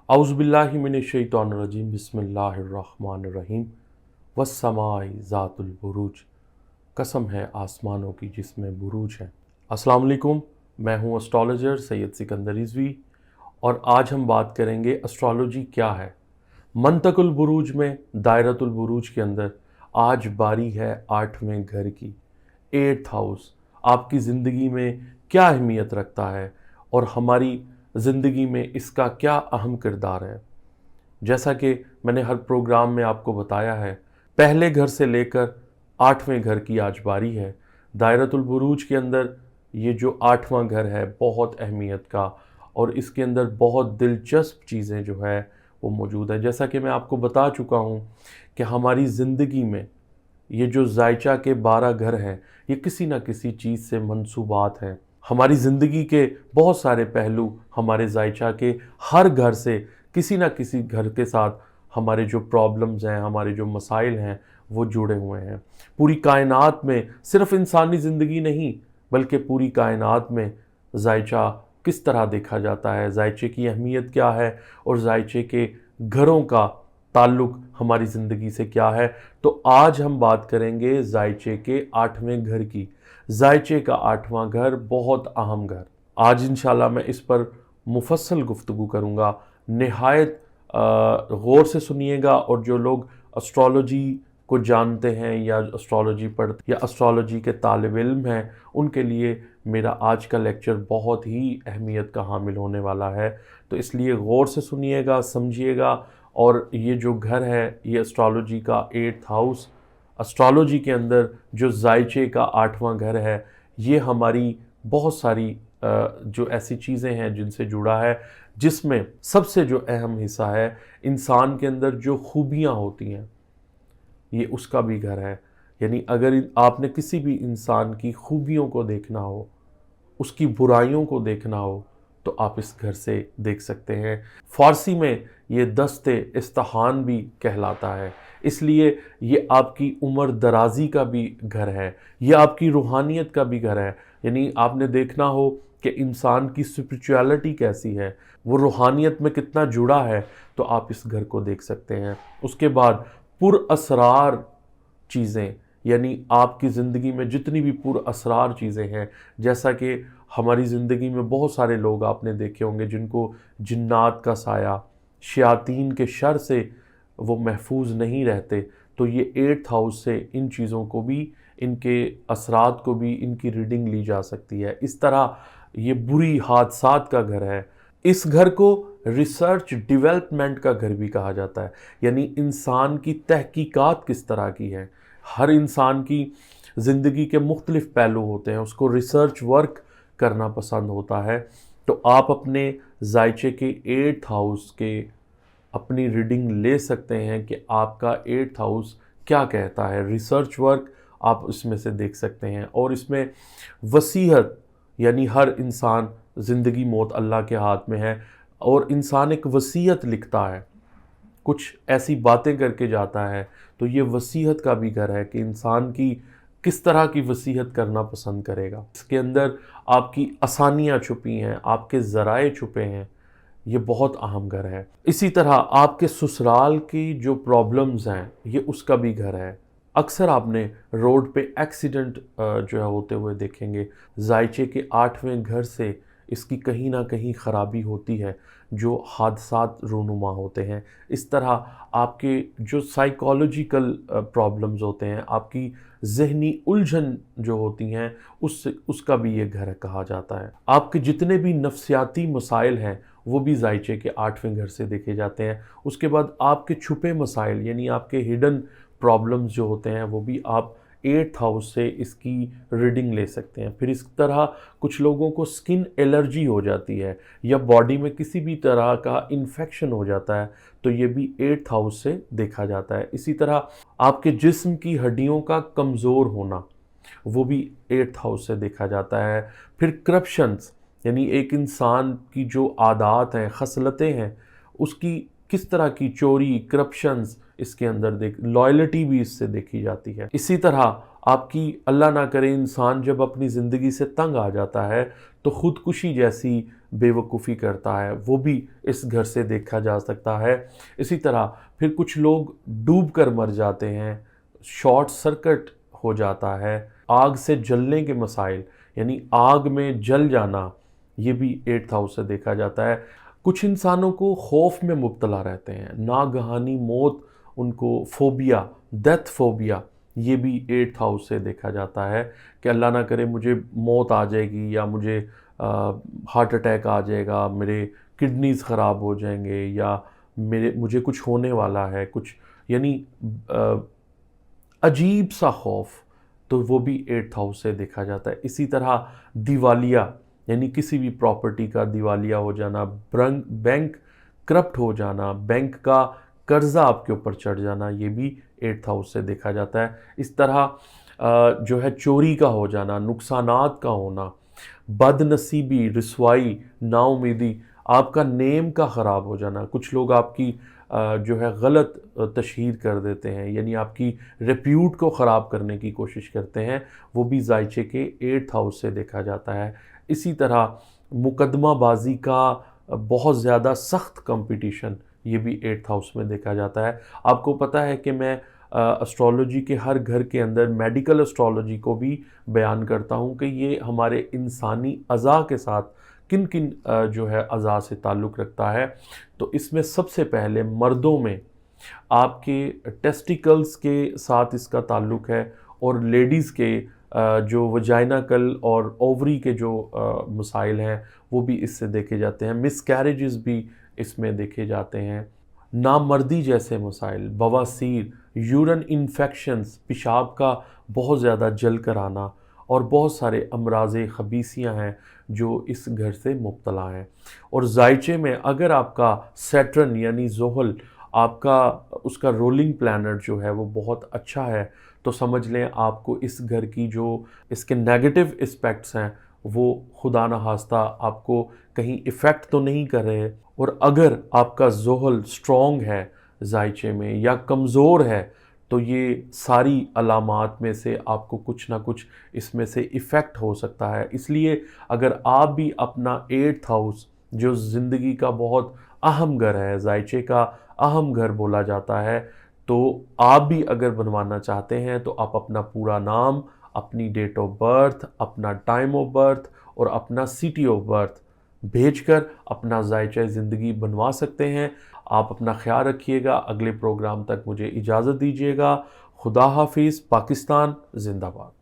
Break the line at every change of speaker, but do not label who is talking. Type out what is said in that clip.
औज़ुबिल्लाहि मिनश्शैतानिर्रजीम बिस्मिल्लाहिर्रहमानिर्रहीम वस्समाई ज़ातुल बुरूज। कसम है आसमानों की जिसमें बुरूज है। अस्सलाम वालेकुम, मैं हूँ एस्ट्रोलॉजर सैयद सिकंदर रिज़वी और आज हम बात करेंगे एस्ट्रोलॉजी क्या है। मंतकुल बुरूज में दायरतुल बुरूज के अंदर आज बारी है 8वें घर की। 8th हाउस आपकी ज़िंदगी में क्या अहमियत रखता है और हमारी ज़िंदगी में इसका क्या अहम किरदार है। जैसा कि मैंने हर प्रोग्राम में आपको बताया है, पहले घर से लेकर 8वें घर की आज बारी है। दायरतुल बुरूज के अंदर ये जो 8वां घर है बहुत अहमियत का और इसके अंदर बहुत दिलचस्प चीज़ें जो है वो मौजूद है। जैसा कि मैं आपको बता चुका हूँ कि हमारी ज़िंदगी में ये जो ज़ायचा के 12 घर हैं ये किसी न किसी चीज़ से मंसूबात हैं। हमारी ज़िंदगी के बहुत सारे पहलू हमारे ज़ायचा के हर घर से किसी न किसी घर के साथ हमारे जो प्रॉब्लम्स हैं, हमारे जो मसाइल हैं वो जुड़े हुए हैं। पूरी कायनात में सिर्फ इंसानी ज़िंदगी नहीं बल्कि पूरी कायनात में ज़ायचा किस तरह देखा जाता है, ज़ायचे की अहमियत क्या है और ज़ायचे के घरों का ताल्लुक़ हमारी ज़िंदगी से क्या है। तो आज हम बात करेंगे ज़ायचे के 8वें घर की। ज़ायचे का 8वां घर बहुत अहम घर। आज इंशाल्लाह मैं इस पर मुफस्सल गुफ्तगू करूँगा। निहायत गौर से सुनिएगा और जो लोग एस्ट्रोलॉजी को जानते हैं या एस्ट्रोलॉजी पढ़ते या एस्ट्रोलॉजी के तालिब इल्म हैं उनके लिए मेरा आज का लेक्चर बहुत ही अहमियत का हामिल होने वाला है। तो इसलिए गौर से सुनिएगा, समझिएगा। और ये जो घर है ये एस्ट्रोलॉजी का 8th हाउस, एस्ट्रोलॉजी के अंदर जो ज़ायचे का 8वां घर है ये हमारी बहुत सारी जो ऐसी चीज़ें हैं जिनसे जुड़ा है, जिसमें सबसे जो अहम हिस्सा है इंसान के अंदर जो खूबियाँ होती हैं ये उसका भी घर है। यानी अगर आपने किसी भी इंसान की खूबियों को देखना हो, उसकी बुराइयों को देखना हो तो आप इस घर से देख सकते हैं। फ़ारसी में ये दस्ते इस्तिहान भी कहलाता है, इसलिए ये आपकी उम्र दराज़ी का भी घर है, ये आपकी रूहानियत का भी घर है। यानी आपने देखना हो कि इंसान की स्पिरिचुअलिटी कैसी है, वो रूहानियत में कितना जुड़ा है, तो आप इस घर को देख सकते हैं। उसके बाद पुरअसरार चीज़ें, यानी आपकी ज़िंदगी में जितनी भी पुरअसरार चीज़ें हैं, जैसा कि हमारी ज़िंदगी में बहुत सारे लोग आपने देखे होंगे जिनको जिन्नात का साया, शयातीन के शर से वो महफूज नहीं रहते, तो ये 8th हाउस से इन चीज़ों को भी, इनके असरात को भी, इनकी रीडिंग ली जा सकती है। इस तरह ये बुरी हादसात का घर है। इस घर को रिसर्च डेवलपमेंट का घर भी कहा जाता है, यानी इंसान की तहकीकात किस तरह की है। हर इंसान की ज़िंदगी के मुख्तलिफ़ पहलू होते हैं, उसको रिसर्च वर्क करना पसंद होता है। तो आप अपने ज़ायचे के 8th हाउस के अपनी रीडिंग ले सकते हैं कि आपका 8th हाउस क्या कहता है। रिसर्च वर्क आप इसमें से देख सकते हैं और इसमें वसीयत, यानी हर इंसान, ज़िंदगी मौत अल्लाह के हाथ में है और इंसान एक वसीयत लिखता है, कुछ ऐसी बातें करके जाता है। तो ये वसीयत का भी घर है कि इंसान की किस तरह की वसीयत करना पसंद करेगा। इसके अंदर आपकी आसानियाँ छुपी हैं, आपके ज़राए छुपे हैं, ये बहुत अहम घर है। इसी तरह आपके ससुराल की जो प्रॉब्लम्स हैं ये उसका भी घर है। अक्सर आपने रोड पे एक्सीडेंट जो है होते हुए देखेंगे। ज़ायचे के 8वें घर से इसकी कहीं ना कहीं ख़राबी होती है, जो हादसात रूनुमा होते हैं। इस तरह आपके जो साइकोलॉजिकल प्रॉब्लम्स होते हैं, आपकी ज़हनी उलझन जो होती हैं, उसका भी ये घर कहा जाता है। आपके जितने भी नफ्सियाती मसाइल हैं वो भी ज़ायचे के 8वें घर से देखे जाते हैं। उसके बाद आपके छुपे मसाइल, यानी आपके हिडन प्रॉब्लम्स जो होते हैं वो भी आप 8th हाउस से इसकी रीडिंग ले सकते हैं। फिर इस तरह कुछ लोगों को स्किन एलर्जी हो जाती है या बॉडी में किसी भी तरह का इन्फेक्शन हो जाता है, तो ये भी 8th हाउस से देखा जाता है। इसी तरह आपके जिस्म की हड्डियों का कमज़ोर होना, वो भी 8th हाउस से देखा जाता है। फिर करप्शंस, यानी एक इंसान की जो आदात हैं, खसलतें हैं, उसकी किस तरह की चोरी, करप्शंस इसके अंदर लॉयल्टी भी इससे देखी जाती है। इसी तरह آپ کی اللہ نہ کرے انسان جب اپنی زندگی سے تنگ آ جاتا ہے تو خودکشی جیسی بے وقوفی کرتا ہے، وہ بھی اس گھر سے دیکھا جا سکتا ہے۔ اسی طرح پھر کچھ لوگ ڈوب کر مر جاتے ہیں، شارٹ سرکٹ ہو جاتا ہے، آگ سے جلنے کے مسائل یعنی آگ میں جل جانا، یہ بھی 8th ہاؤس سے دیکھا جاتا ہے۔ کچھ انسانوں کو خوف میں مبتلا رہتے ہیں، ناگہانی موت، ان کو فوبیا، ڈیتھ فوبیا، یہ بھی 8th ہاؤس سے دیکھا جاتا ہے کہ اللہ نہ کرے مجھے موت آ جائے گی یا مجھے ہارٹ اٹیک آ جائے گا، میرے کڈنیز خراب ہو جائیں گے یا مجھے کچھ ہونے والا ہے، کچھ یعنی عجیب سا خوف، تو وہ بھی 8th ہاؤس سے دیکھا جاتا ہے۔ اسی طرح دیوالیہ یعنی کسی بھی پراپرٹی کا دیوالیہ ہو جانا، بینک کرپٹ ہو جانا، بینک کا قرضہ آپ کے اوپر چڑھ جانا، یہ بھی 8th ہاؤس سے دیکھا جاتا ہے۔ اس طرح جو ہے چوری کا ہو جانا، نقصانات کا ہونا، بد نصیبی، رسوائی، نا امیدی، آپ کا نیم کا خراب ہو جانا، کچھ لوگ آپ کی جو ہے غلط تشہیر کر دیتے ہیں، یعنی آپ کی ریپیوٹ کو خراب کرنے کی کوشش کرتے ہیں، وہ بھی ذائچے کے 8th ہاؤس سے دیکھا جاتا ہے۔ اسی طرح مقدمہ بازی کا بہت زیادہ سخت کمپٹیشن، یہ بھی 8th ہاؤس میں دیکھا جاتا ہے۔ آپ کو پتہ ہے کہ میں اسٹرالوجی کے ہر گھر کے اندر میڈیکل اسٹرالوجی کو بھی بیان کرتا ہوں کہ یہ ہمارے انسانی اعضاء کے ساتھ کن کن جو ہے اعضاء سے تعلق رکھتا ہے۔ تو اس میں سب سے پہلے مردوں میں آپ کے ٹیسٹیکلز کے ساتھ اس کا تعلق ہے، اور لیڈیز کے جو وجائناکل اور اووری کے جو مسائل ہیں وہ بھی اس سے دیکھے جاتے ہیں، مس کیریجز بھی اس میں دیکھے جاتے ہیں، نامردی جیسے مسائل، بواسیر، یورین انفیکشنز، پیشاب کا بہت زیادہ جل کر آنا، اور بہت سارے امراض خبیثیاں ہیں جو اس گھر سے مبتلا ہیں۔ اور ذائچے میں اگر آپ کا سیٹرن یعنی زحل، آپ کا اس کا رولنگ پلانٹ جو ہے وہ بہت اچھا ہے، تو سمجھ لیں آپ کو اس گھر کی جو اس کے نیگیٹو اسپیکٹس ہیں وہ خدا نخواستہ آپ کو کہیں ایفیکٹ تو نہیں کر رہے۔ اور اگر آپ کا زحل سٹرونگ ہے ذائچے میں یا کمزور ہے تو یہ ساری علامات میں سے آپ کو کچھ نہ کچھ اس میں سے ایفیکٹ ہو سکتا ہے۔ اس لیے اگر آپ بھی اپنا 8th ہاؤس جو زندگی کا بہت اہم گھر ہے، ذائچے کا اہم گھر بولا جاتا ہے، تو آپ بھی اگر بنوانا چاہتے ہیں تو آپ اپنا پورا نام، اپنی ڈیٹ آف برتھ، اپنا ٹائم آف برتھ اور اپنا سٹی آف برتھ بھیج کر اپنا ذائچہ زندگی بنوا سکتے ہیں۔ آپ اپنا خیال رکھیے گا، اگلے پروگرام تک مجھے اجازت دیجیے گا۔ خدا حافظ، پاکستان زندہ باد۔